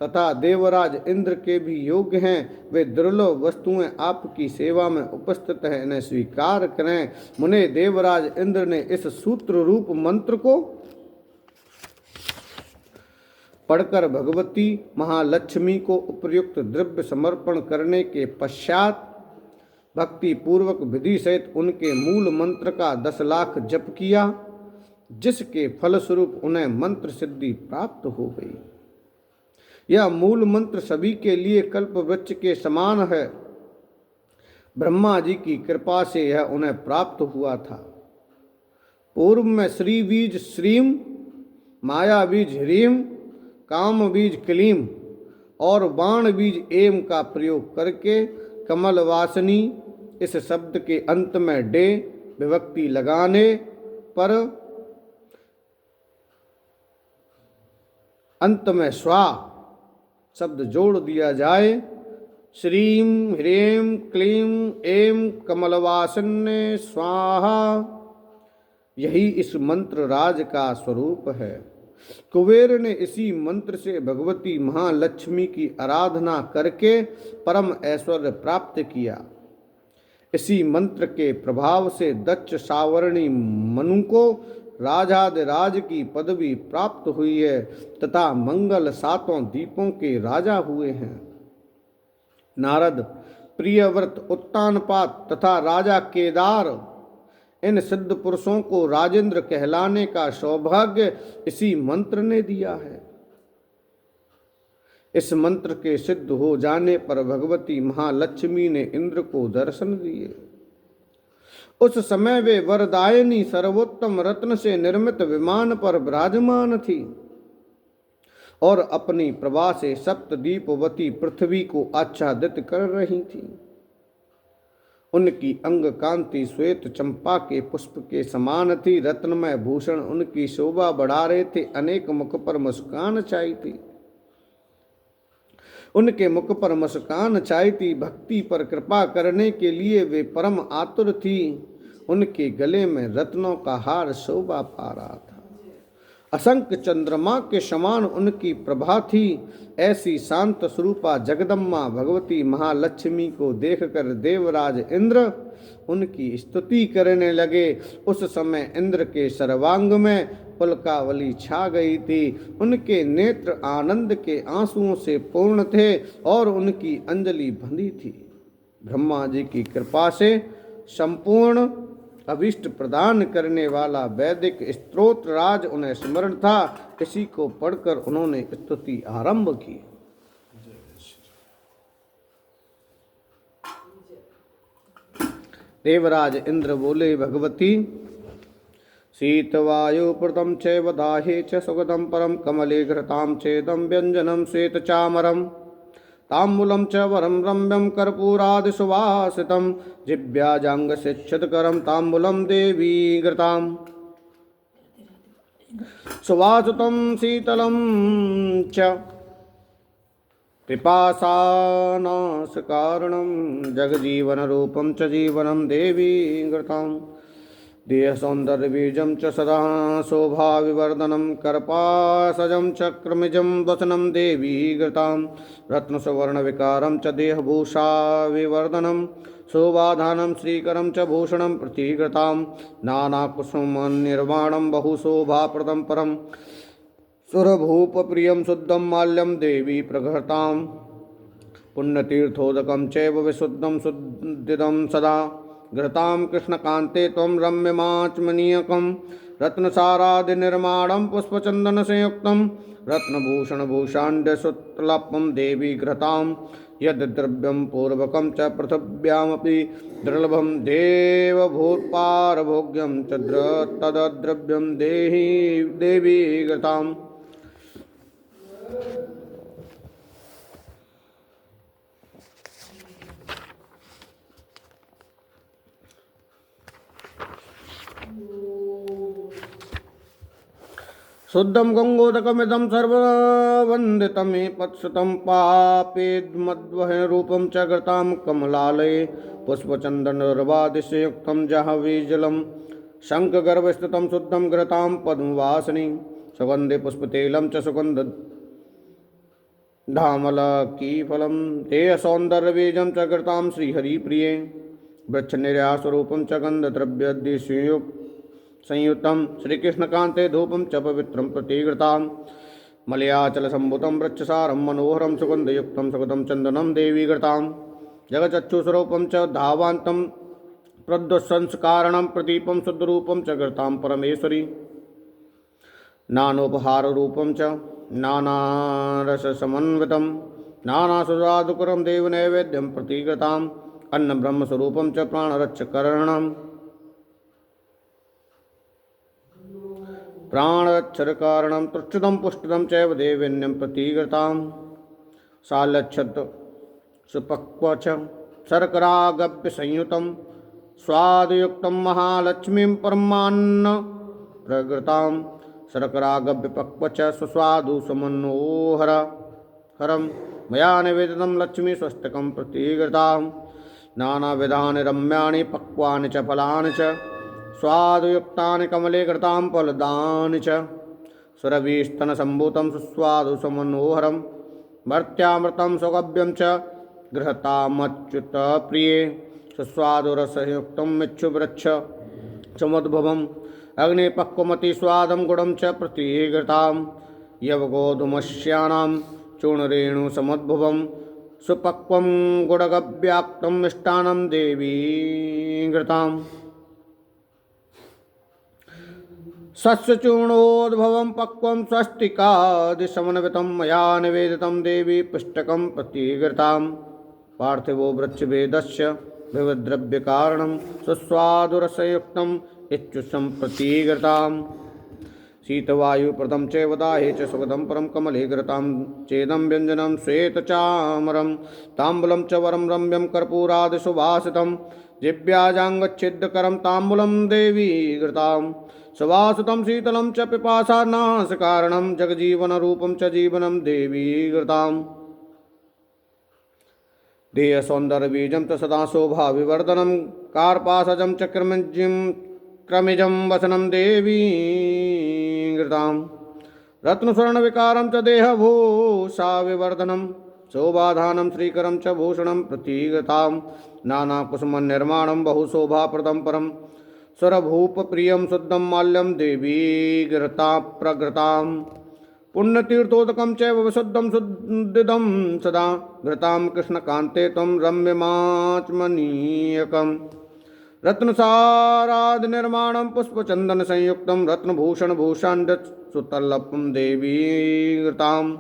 तथा देवराज इंद्र के भी योग्य हैं, वे दुर्लभ वस्तुएं आपकी सेवा में उपस्थित हैं, इन्हें स्वीकार करें। मुने देवराज इंद्र ने इस सूत्र रूप मंत्र को पढ़कर भगवती महालक्ष्मी को उपयुक्त द्रव्य समर्पण करने के पश्चात भक्ति पूर्वक विधि सहित उनके मूल मंत्र का 10 लाख जप किया, जिसके फलस्वरूप उन्हें मंत्र सिद्धि प्राप्त हो गई। यह मूल मंत्र सभी के लिए कल्प वृक्ष के समान है। ब्रह्मा जी की कृपा से यह उन्हें प्राप्त हुआ था। पूर्व में श्री बीज श्रीम, माया बीज ह्रीम, काम बीज क्लीम और बाण बीज एम का प्रयोग करके कमल वासनी इस शब्द के अंत में डे विभक्ति लगाने पर अंत में स्वा शब्द जोड़ दिया जाए। श्रीम ह्रीम क्लीम एम कमलवासन्य स्वाहा, यही इस मंत्र राज का स्वरूप है। कुबेर ने इसी मंत्र से भगवती महालक्ष्मी की आराधना करके परम ऐश्वर्य प्राप्त किया। इसी मंत्र के प्रभाव से दक्ष सावर्णी मनु को राजाधिराज की पदवी प्राप्त हुई है तथा मंगल 7 द्वीपों के राजा हुए हैं। नारद, प्रियव्रत, उत्तानपाद तथा राजा केदार, इन सिद्ध पुरुषों को राजेंद्र कहलाने का सौभाग्य इसी मंत्र ने दिया है। इस मंत्र के सिद्ध हो जाने पर भगवती महालक्ष्मी ने इंद्र को दर्शन दिए। उस समय वे वरदायिनी सर्वोत्तम रत्न से निर्मित विमान पर विराजमान थी और अपनी प्रभा से सप्तदीपवती पृथ्वी को आच्छादित कर रही थी। उनकी अंग कांति श्वेत चंपा के पुष्प के समान थी। रत्नमय भूषण उनकी शोभा बढ़ा रहे थे। अनेक मुख पर मुस्कान छाई थी। उनके मुख पर मुस्कान छाई थी। भक्ति पर कृपा करने के लिए वे परम आतुर थी। उनके गले में रत्नों का हार शोभा पा रहा था। असंख्य चंद्रमा के समान उनकी प्रभा थी। ऐसी शांत स्वरूपा जगदम्मा भगवती महालक्ष्मी को देखकर देवराज इंद्र उनकी स्तुति करने लगे। उस समय इंद्र के सर्वांग में पुलकावली छा गई थी। उनके नेत्र आनंद के आंसुओं से पूर्ण थे और उनकी अंजलि बंधी थी। ब्रह्मा जी की कृपा से संपूर्ण अभिष्ट प्रदान करने वाला वैदिक स्तोत्र राज उन्हें स्मरण था। इसी को पढ़कर उन्होंने स्तुति आरंभ की। देवराज इंद्र बोले, भगवती शीतवायुप्रदं चैव दाहे च सुगदं परं कमले घृतां चेदं व्यञ्जनं श्वेतचामरम् ताम्बूलं च वरं रम्यं कर्पूरादिसुवासितं जिह्वाजाङ्गशिक्षितकरं ताम्बूलं देवी घृताम् सुवासितं शीतलं च पिपासानाशकारणं जगजीवनरूपं च जीवनं देवी घृताम् देहसौन्दर्यबीजं च सदा शोभाविवर्धनं कर्पासजं चक्रमिजं वसनं देवी घृतां रत्नसुवर्णविकारं च देहभूषाविवर्धनं शोभाधानं श्रीकरं च भूषणं प्रतिघृतां नानाकुसुमनिर्वाणं बहुशोभाप्रदं परं सुरभूपप्रियं शुद्धं माल्यं देवी प्रघृतां पुण्यतीर्थोदकं चैव विशुद्धं शुद्धिदं सदा घृतां कृष्णकान्ते त्वं रम्यमाचमनीयकं रत्नसारादिनिर्माणं पुष्पचन्दनसंयुक्तं रत्नभूषणभूषाण्डसुतलपं देवी घृतां यद्द्रव्यं पूर्वकं च पृथिव्यामपि दुर्लभं देवभूत्पारभोग्यं च तद्द्रव्यं देवी घृताम्। शुद्धं गंगोदकमिदं सर्ववन्दितमेपत्सुतं पापेद्मद्वहनरूपं च घृतां कमलालये पुष्पचन्दनर्वादिशयुक्तं जाह्नवीजलं शङ्खगर्भस्थितं शुद्धं घृतां पद्मवासिनीं सुगन्धे पुष्पतैलं च सुगन्धधामलकीफलं देहसौन्दर्यबीजं च घृतां श्रीहरिप्रिये वृक्षनिर्यासरूपं च गन्धद्रव्यदिशयुक्तं संयुक्तं श्रीकृष्णकान्ते धूपं च पवित्रं प्रतिघृतां मलयाचलसम्भुतं वृक्षसारं मनोहरं सुगन्धयुक्तं सुगतं चन्दनं देवी घृतां जगच्चक्षुस्वरूपं च धावान्तं प्रद्वत्संस्कारणं प्रदीपं शुद्धरूपं च घृतां परमेश्वरी नानोपहाररूपं च नानारससमन्वितं नानासुरादुकरं देवनैवेद्यं प्रतिघृताम् अन्नब्रह्मस्वरूपं च प्राणरक्षकरणं प्राणरक्षरकारणं तुच्छिदं पुष्टिदं चैव देवीन्यं प्रतिघृतां सालच्छत सुपक्व च शर्करागभ्यसंयुतं स्वादयुक्तं महालक्ष्मीं परमान्न प्रघृतां शर्करागभ्यपक्व च सुस्वादु सुमनोहरं मया निवेदितं लक्ष्मी स्वस्तिकं प्रतिघृतां नानाविधानि रम्याणि पक्वानि च फलानि च स्वादुयुक्तानि कमले घृतां फलदानि च सुरभिस्तनसम्भूतं सुस्वादु सुमनोहरं मर्त्यामृतं सुगभ्यं च गृहतामच्युतप्रिये सुस्वादुरसयुक्तं मिच्छुवृक्ष समुद्भवम् अग्निपक्वमतिस्वादं गुडं च प्रतिघृतां यवगोधूमस्यानां चूर्णरेणुसमुद्भवं सुपक्वं गुडगव्याप्तं मिष्टान्नं देवी घृताम् सस्यचूर्णोद्भवं पक्वं स्वस्तिकादिसमन्वितं मया निवेदितं देवी पिष्टकं प्रतिघृतां पार्थिवो वृक्षभेदस्य विविधद्रव्यकारणं सुस्वादुरसयुक्तं इत्युषं प्रतिघृतां शीतवायुप्रदं चैव दाहे च सुखदं परं कमले घृतां चेदं व्यञ्जनं श्वेतचामरं ताम्बूलं च वरं रम्यं कर्पूरादि सुवासितं जिव्याजाङ्गच्छिद्यकरं ताम्बूलं देवी घृतां सुवासितं शीतलं च पिपासानाशकारणं जगजीवनरूपं च जीवनं देवी घृताम् देह सौंदर्यबीजं च सदा शोभा विवर्धनं कार्पासजं च क्रमिजं वसनं देवी घृतां रत्नस्वर्णविकारं च देहभूषा विवर्धनं शोभाधानं श्रीकरं च भूषणं प्रतिघृतां नानाकुसुमनिर्माणं बहुशोभाप्रदं परं सुरभूपप्रियं शुद्धं माल्यं देवी घृता प्रघृतां पुण्यतीर्थोदकं चैव विशुद्धं शुद्धिदं सदा घृतां कृष्णकान्ते त्वं रम्यमाचमनीयकम् रत्नसारादिनिर्माणं पुष्पचन्दनसंयुक्तं रत्नभूषणभूषाण्डसुतल्लभं देवी घृताम्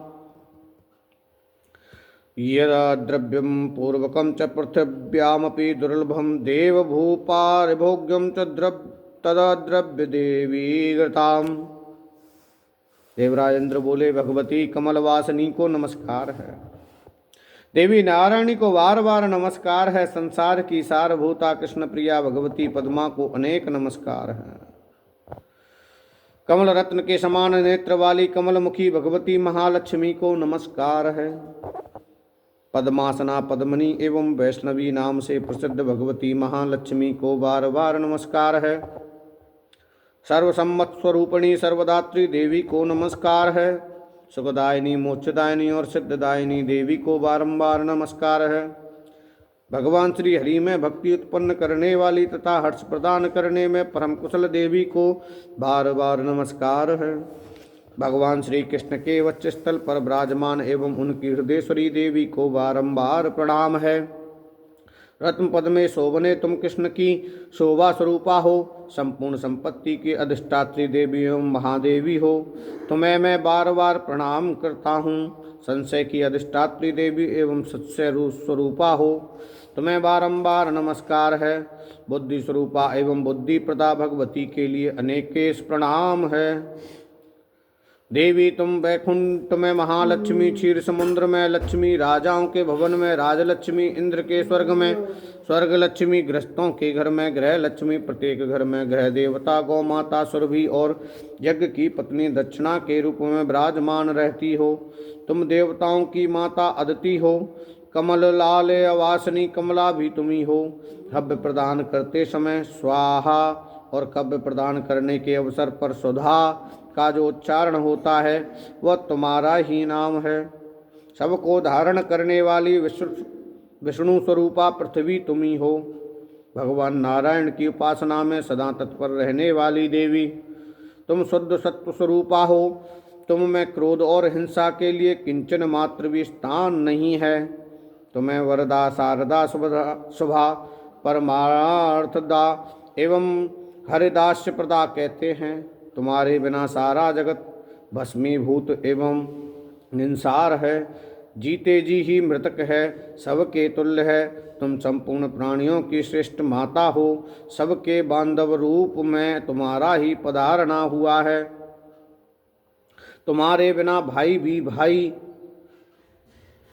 यदा द्रव्यं पूर्वकं च पृथिव्यामपि दुर्लभं देवभूपारिभोग्यं च तदा द्रव्य देवी घृताम् देवराज इंद्र बोले, भगवती कमलवासिनी को नमस्कार है। देवी नारायणी को बार बार नमस्कार है। संसार की सारभूता कृष्ण प्रिया भगवती पद्मा को अनेक नमस्कार है। कमल रत्न के समान नेत्र वाली कमलमुखी भगवती महालक्ष्मी को नमस्कार है। पद्मासना पद्मनी एवं वैष्णवी नाम से प्रसिद्ध भगवती महालक्ष्मी को बार बार नमस्कार है। सर्वसम्मत स्वरूपिणी सर्वदात्री देवी को नमस्कार है। सुखदायिनी मोक्षदायिनी और सिद्धदायिनी देवी को बारंबार नमस्कार है। भगवान श्री हरि में भक्ति उत्पन्न करने वाली तथा हर्ष प्रदान करने में परम कुशल देवी को बार बार नमस्कार है। भगवान श्री कृष्ण के वक्षस्थल पर विराजमान एवं उनकी हृदयेश्वरी देवी को बारंबार प्रणाम है। रत्न पद में शोभने तुम कृष्ण की शोभा स्वरूपा हो। संपूर्ण संपत्ति की अधिष्ठात्री देवी एवं महादेवी हो। तुम्हें मैं बार बार प्रणाम करता हूँ। संशय की अधिष्ठात्री देवी एवं सत्य स्वरूपा हो। तुम्हें बारंबार नमस्कार है। बुद्धि स्वरूपा एवं बुद्धि प्रदा भगवती के लिए अनेकेश प्रणाम है। देवी तुम वैकुंठ में महालक्ष्मी, क्षीर समुद्र में लक्ष्मी, राजाओं के भवन में राजलक्ष्मी, इंद्र के स्वर्ग में स्वर्ग लक्ष्मी, गृहस्थों के घर में गृह लक्ष्मी, प्रत्येक घर में गृह देवता, गौ माता, सुरभि और यज्ञ की पत्नी दक्षिणा के रूप में विराजमान रहती हो। तुम देवताओं की माता अदिति हो। कमल लाल अवासनी कमला भी तुम्ही हो। हव्य प्रदान करते समय स्वाहा और कव्य प्रदान करने के अवसर पर सुधा का जो उच्चारण होता है वह तुम्हारा ही नाम है। सबको धारण करने वाली विष्णु स्वरूपा पृथ्वी तुम्ही हो। भगवान नारायण की उपासना में सदा तत्पर रहने वाली देवी तुम शुद्ध सत्व स्वरूपा हो। तुम में क्रोध और हिंसा के लिए किंचन मात्र भी स्थान नहीं है। तुम्हें वरदा, शारदा, शुभा, परमार्थदा एवं हरिदास्य प्रदा कहते हैं। तुम्हारे बिना सारा जगत भस्मीभूत एवं निंसार है। जीते जी ही मृतक है, सबके तुल्य है। तुम संपूर्ण प्राणियों की श्रेष्ठ माता हो। सबके बांधव रूप में तुम्हारा ही पधारना हुआ है। तुम्हारे बिना भाई भी भाई,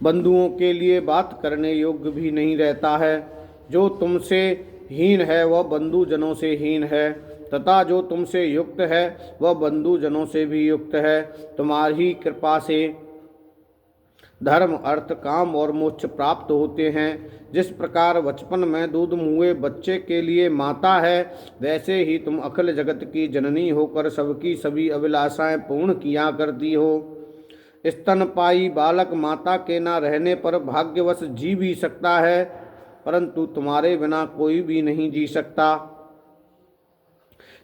बंधुओं के लिए बात करने योग्य भी नहीं रहता है। जो तुमसे हीन है वह बंधुजनों से हीन है, तथा जो तुमसे युक्त है वह बंधुजनों से भी युक्त है। तुम्हारी कृपा से धर्म, अर्थ, काम और मोक्ष प्राप्त होते हैं। जिस प्रकार बचपन में दूध मुए बच्चे के लिए माता है, वैसे ही तुम अखिल जगत की जननी होकर सबकी सभी अभिलाषाएं पूर्ण किया करती हो। स्तनपायी बालक माता के न रहने पर भाग्यवश जी भी सकता है, परंतु तुम्हारे बिना कोई भी नहीं जी सकता।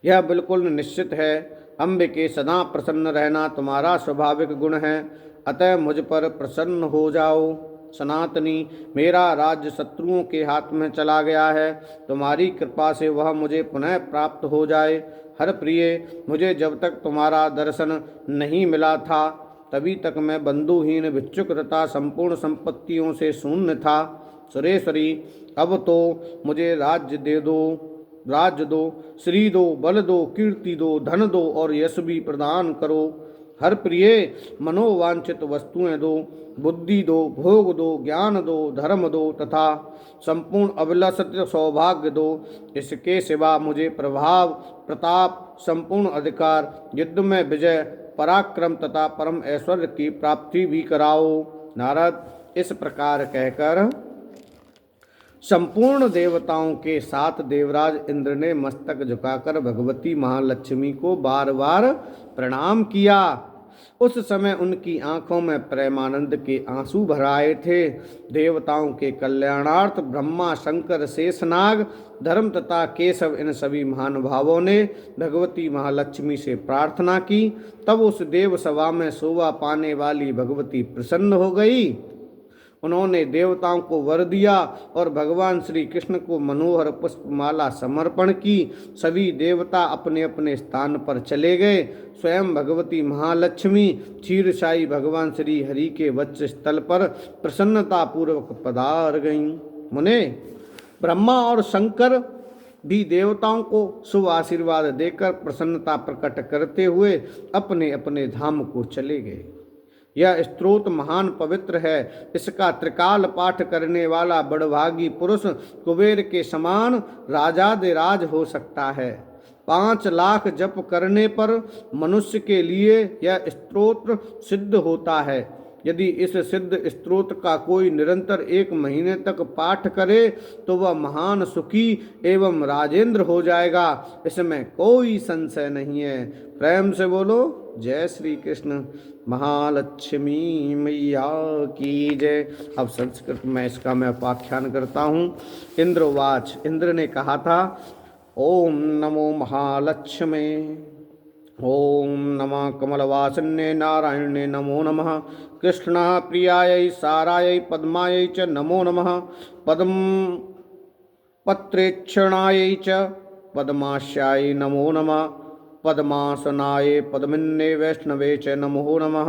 यह बिल्कुल निश्चित है। अंबिके सदा प्रसन्न रहना तुम्हारा स्वाभाविक गुण है, अतः मुझ पर प्रसन्न हो जाओ। सनातनी, मेरा राज्य शत्रुओं के हाथ में चला गया है। तुम्हारी कृपा से वह मुझे पुनः प्राप्त हो जाए। हर प्रिय, मुझे जब तक तुम्हारा दर्शन नहीं मिला था तभी तक मैं बंधुहीन, भिक्षुक तथा संपूर्ण संपत्तियों से शून्य था। सुरेश्वरी, अब तो मुझे राज्य दे दो। राज्य दो, श्री दो, बल दो, कीर्ति दो, धन दो और यश भी प्रदान करो। हर प्रिय मनोवांछित वस्तुएं दो, बुद्धि दो, भोग दो, ज्ञान दो, धर्म दो तथा संपूर्ण अभिलषित सौभाग्य दो। इसके सिवा मुझे प्रभाव, प्रताप, संपूर्ण अधिकार, युद्ध में विजय, पराक्रम तथा परम ऐश्वर्य की प्राप्ति भी कराओ। नारद, इस प्रकार कहकर संपूर्ण देवताओं के साथ देवराज इंद्र ने मस्तक झुकाकर भगवती महालक्ष्मी को बार बार प्रणाम किया। उस समय उनकी आंखों में प्रेमानंद के आंसू भर आए थे। देवताओं के कल्याणार्थ ब्रह्मा, शंकर, शेषनाग, धर्म तथा केशव इन सभी महानुभावों ने भगवती महालक्ष्मी से प्रार्थना की। तब उस देव सभा में शोभा पाने वाली भगवती प्रसन्न हो गई। उन्होंने देवताओं को वर दिया और भगवान श्री कृष्ण को मनोहर पुष्पमाला समर्पण की। सभी देवता अपने अपने स्थान पर चले गए। स्वयं भगवती महालक्ष्मी क्षीरसाई भगवान श्री हरि के वक्ष स्थल पर प्रसन्नता पूर्वक पधार गईं। मुने, ब्रह्मा और शंकर भी देवताओं को शुभ आशीर्वाद देकर प्रसन्नता प्रकट करते हुए अपने अपने धाम को चले गए। यह स्तोत्र महान पवित्र है। इसका त्रिकाल पाठ करने वाला बड़भागी पुरुष कुबेर के समान राजाधिराज हो सकता है। 5 लाख जप करने पर मनुष्य के लिए यह स्तोत्र सिद्ध होता है। यदि इस सिद्ध स्तोत्र का कोई निरंतर 1 महीने तक पाठ करे तो वह महान सुखी एवं राजेंद्र हो जाएगा। इसमें कोई संशय नहीं है। प्रेम से बोलो जय श्री कृष्ण। महालक्ष्मी मैया की जय। अब संस्कृत में इसका मैं उपाख्यान करता हूँ। इंद्रवाच, इंद्र ने कहा था, ओम नमो महालक्ष्मे, ओम नमः कमलवासिन्ये नारायणे नमो नमः, कृष्ण प्रियायै सारायै पद्मायै च नमो नमः, पद्म पत्रेक्षणायै च पद्मास्यायै नमो नमः, पद्मासनाय पद्मिन्ये वैष्णवे च नमो नमः,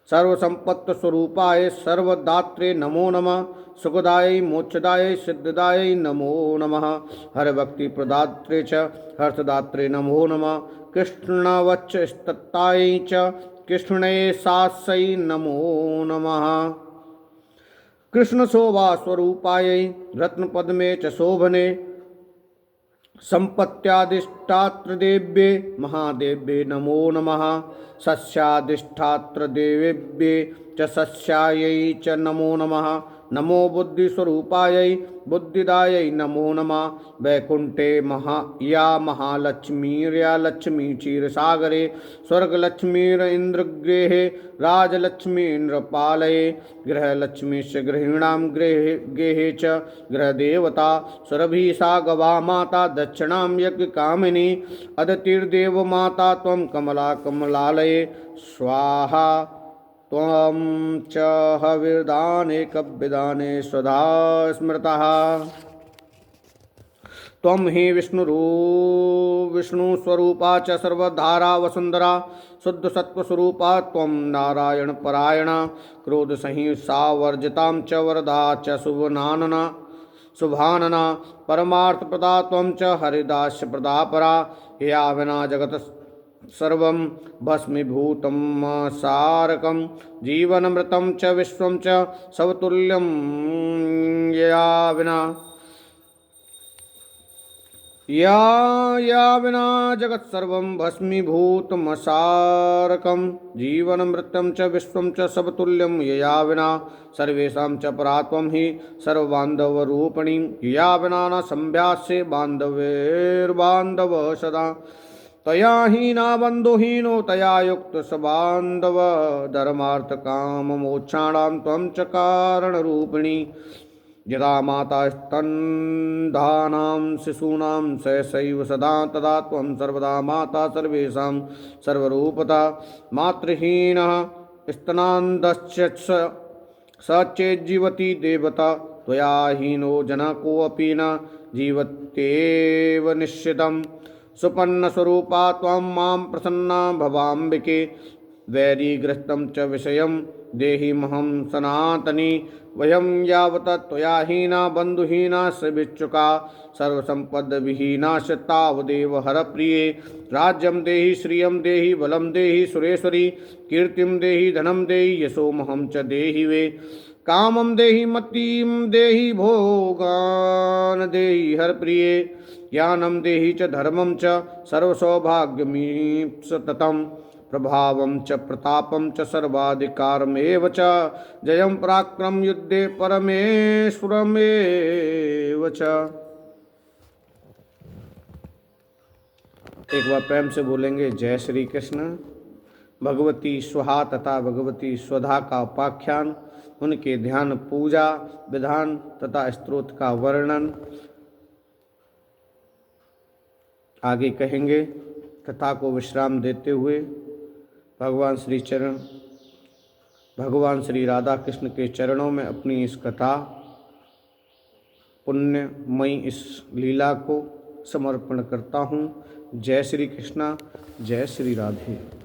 सर्वसंपत्स्वरूपाय सर्वदात्रे नमो नमः, सुखदाय मोक्षदाय सिद्धदाय नमो नमः, हरभक्ति प्रदात्रे च हर्षदात्रे नमो नमः, कृष्णवक्षस्तत्ताय च कृष्णे सास्यै नमो नमः, कृष्ण शोभा स्वरूपाय रत्नपद्मे च शोभने संपत्त्यादिष्टात्र देव्ये महादेव्ये नमो नमः, सस्यादिष्टात्र देवेभ्ये च सस्यायै च नमो नमः, नमो बुद्धिस्वरूपायै बुद्धिदायै नमो नमः, वैकुंठे या महालक्ष्मीर्या लक्ष्मी क्षीरसागरे, स्वर्गलक्ष्मीर इंद्रगृहे राजलक्ष्मीन्द्रपालये, गृहलक्ष्मीश्च गृहीणां गेहे च गृहदेवता, सुरभि सा गवा माता दक्षिणां यज्ञकामिनी, अदितिर्देवमाता त्वं कमला कमलालये, स्वाहा त्वं च हविर्दाने कव्यदाने स्वधा स्मृतः, त्वं हि विष्णुस्वरूपा च सर्वधारा वसुंधरा, शुद्धसत्त्वस्वरूपा त्वं नारायण परायणा, क्रोधसंहिंसा वर्जितां च वरदा च शुभानना, परमार्थप्रदा त्वं च हरिदास्य प्रदापरा, या विना जगत् सर्वं भस्मीभूतं सारकं, जीवनमृतं च विश्वं च समतुल्यं या विना जगत्सर्वं भस्मीभूतमसारकं, जीवनमृतं च विश्वं च समतुल्यं यया विना, सर्वेषां च परा त्वं हि सर्वबान्धवरूपिणी, या विना न संभ्यास्ये बान्धवैर्बान्धव सदा, तया हीना बन्धुहीनो तया युक्त सबान्धव, धर्मार्थ काम मोक्षाणां त्वं च कारणरूपिणी, यदा माता स्तनधानां शिशूनां सहसैव सदा, तदा त्वं सर्वदा माता सर्वेषां सर्वरूपता, मातृहीनः स्तनान्दश्च स चेज्जीवति देवता, त्वया हीनो जनः कोऽपि न जीवत्येव निश्चितम्, सुपन्नस्वरूपा त्वं मां प्रसन्ना भवाम्बिके, वैरीग्रस्तं च विषयं देहि महं सनातनी वयं यावत् त्वया हीना बन्धुहीना सविच्युका सर्वसम्पद्विहीनाश्च तावदेव हरप्रिये राज्यं देहि श्रियं देहि बलं देहि सुरेश्वरी कीर्तिं देहि धनं देहि यशोमहं च देहि वे कामं देहि मतीं देहि भोगान् देहि हरप्रिये ज्ञानं देहि च धर्मं च सर्वसौभाग्यमीप्स ततं प्रभावं च प्रतापं च सर्वाधिकारमेव च जयं पराक्रम युद्धे परमेश्वरमेव च। एक बार प्रेम से बोलेंगे जय श्री कृष्ण। भगवती स्वाहा तथा भगवती स्वधा का उपाख्यान, उनके ध्यान पूजा विधान तथा स्तोत्र का वर्णन आगे कहेंगे। कथा को विश्राम देते हुए भगवान श्री राधा कृष्ण के चरणों में अपनी इस कथा पुण्यमयी इस लीला को समर्पण करता हूँ। जय श्री कृष्णा, जय श्री राधे।